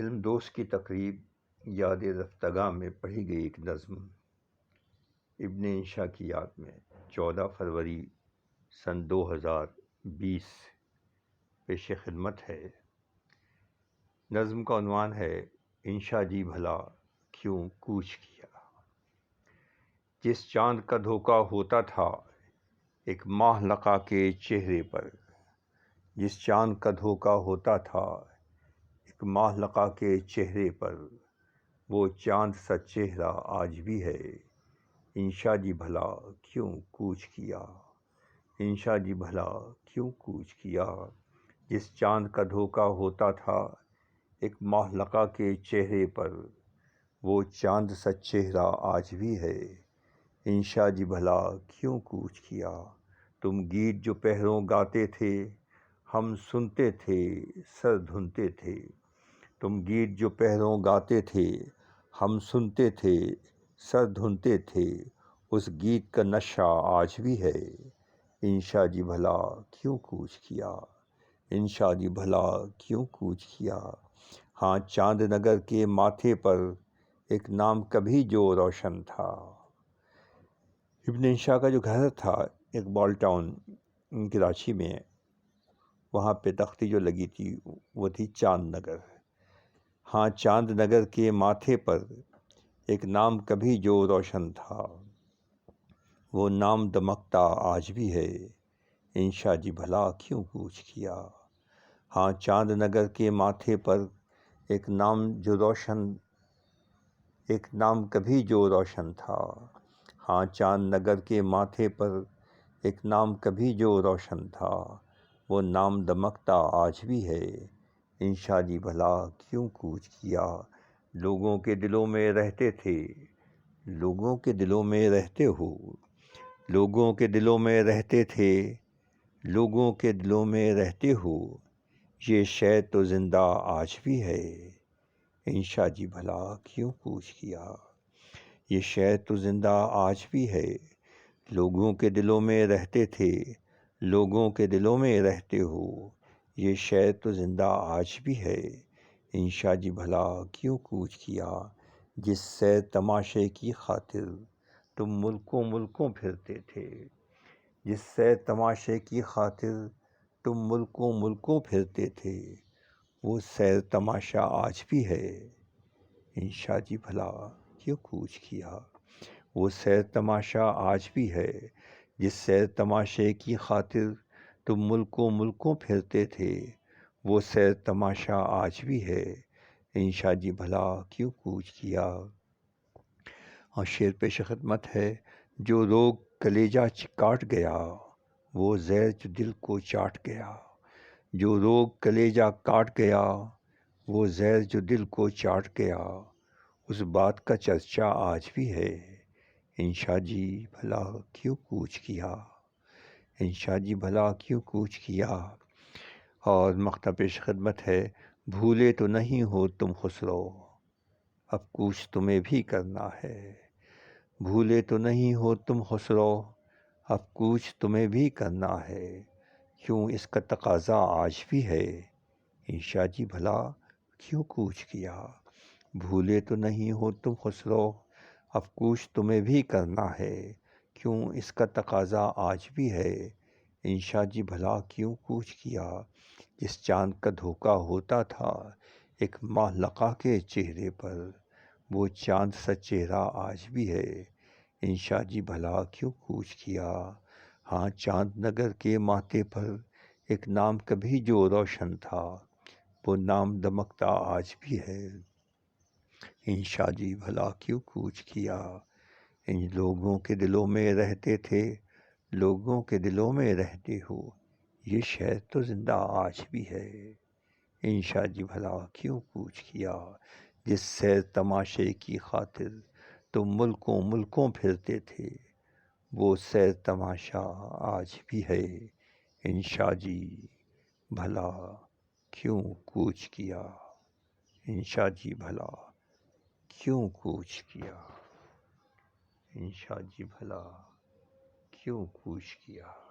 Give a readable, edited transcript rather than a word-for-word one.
علم دوست کی تقریب یاد رفتگاں میں پڑھی گئی ایک نظم ابن انشا کی یاد میں 14 فروری سن 2020 پیش خدمت ہے۔ نظم کا عنوان ہے انشا جی بھلا کیوں کوچ کیا۔ جس چاند کا دھوکہ ہوتا تھا ایک ماہ لقا کے چہرے پر، جس چاند کا دھوکہ ہوتا تھا ایک ماہ لقا کے چہرے پر، وہ چاند سا چہرہ آج بھی ہے۔ انشا جی بھلا کیوں کوچ کیا، انشا جی بھلا کیوں کوچ کیا۔ جس چاند کا دھوکہ ہوتا تھا ایک ماہ لقا کے چہرے پر، وہ چاند سا چہرہ آج بھی ہے۔ انشا جی بھلا کیوں کوچ کیا۔ تم گیت جو پہروں گاتے تھے ہم سنتے تھے سر دھنتے تھے، تم گیت جو پہروں گاتے تھے ہم سنتے تھے سر دھنتے تھے، اس گیت کا نشہ آج بھی ہے۔ انشا جی بھلا کیوں کوچ کیا، انشا جی بھلا کیوں کوچ کیا۔ ہاں چاند نگر کے ماتھے پر ایک نام کبھی جو روشن تھا۔ ابن انشا کا جو گھر تھا اقبال ٹاؤن کراچی میں، وہاں پہ تختی جو لگی تھی وہ تھی چاند نگر۔ ہاں چاند نگر کے ماتھے پر ایک نام کبھی جو روشن تھا، وہ نام دمکتا آج بھی ہے۔ انشا جی بھلا کیوں کوچ کیا۔ ہاں چاند نگر کے ماتھے پر ایک نام کبھی جو روشن تھا۔ ہاں چاند نگر کے ماتھے پر ایک نام کبھی جو روشن تھا، وہ نام دمکتا آج بھی ہے۔ انشا جی بھلا کیوں کوچ کیا۔ لوگوں کے دلوں میں رہتے تھے، لوگوں کے دلوں میں رہتے ہو، لوگوں کے دلوں میں رہتے تھے، لوگوں کے دلوں میں رہتے ہو، یہ شے تو زندہ آج بھی ہے۔ انشا جی بھلا کیوں کوچ کیا۔ یہ شے تو زندہ آج بھی ہے۔ لوگوں کے دلوں میں رہتے تھے، لوگوں کے دلوں میں رہتے ہو، یہ شے تو زندہ آج بھی ہے۔ انشا جی بھلا کیوں کوچ کیا۔ جس سیر تماشے کی خاطر تم ملکوں ملکوں پھرتے تھے، جس سیر تماشے کی خاطر تم ملکوں ملکوں پھرتے تھے، وہ سیر تماشا آج بھی ہے۔ انشا جی بھلا کیوں کوچ کیا۔ وہ سیر تماشا آج بھی ہے۔ جس سیر تماشے کی خاطر تم ملکوں ملکوں پھرتے تھے، وہ سیر تماشا آج بھی ہے۔ انشا جی بھلا کیوں کوچ کیا۔ اور شعر پیش خدمت ہے۔ جو روگ کلیجہ کاٹ گیا، وہ زہر جو دل کو چاٹ گیا، جو روگ کلیجہ کاٹ گیا، وہ زہر جو دل کو چاٹ گیا، اس بات کا چرچا آج بھی ہے۔ انشا جی بھلا کیوں کوچ کیا، انشا جی بھلا کیوں کوچ کیا۔ اور مقطع پیش خدمت ہے۔ بھولے تو نہیں ہو تم خسرو، اب کوچ تمہیں بھی کرنا ہے۔ بھولے تو نہیں ہو تم خسرو، اب کوچ تمہیں بھی کرنا ہے، کیوں اس کا تقاضا آج بھی ہے۔ انشا جی بھلا کیوں کوچ کیا۔ بھولے تو نہیں ہو تم خسرو، اب کوچ تمہیں بھی کرنا ہے، کیوں اس کا تقاضا آج بھی ہے۔ انشا جی بھلا کیوں کوچ کیا۔ جس چاند کا دھوکہ ہوتا تھا ایک ماہ لقا کے چہرے پر، وہ چاند سا چہرہ آج بھی ہے۔ انشا جی بھلا کیوں کوچ کیا۔ ہاں چاند نگر کے ماتھے پر ایک نام کبھی جو روشن تھا، وہ نام دمکتا آج بھی ہے۔ انشا جی بھلا کیوں کوچ کیا۔ ان لوگوں کے دلوں میں رہتے تھے، لوگوں کے دلوں میں رہتے ہو، یہ شے تو زندہ آج بھی ہے۔ انشا جی بھلا کیوں کوچ کیا۔ جس سیر تماشے کی خاطر تم ملکوں ملکوں پھرتے تھے، وہ سیر تماشا آج بھی ہے۔ انشا جی بھلا کیوں کوچ کیا، انشا جی بھلا کیوں کوچ کیا، انشا جی بھلا کیوں کوچ کیا۔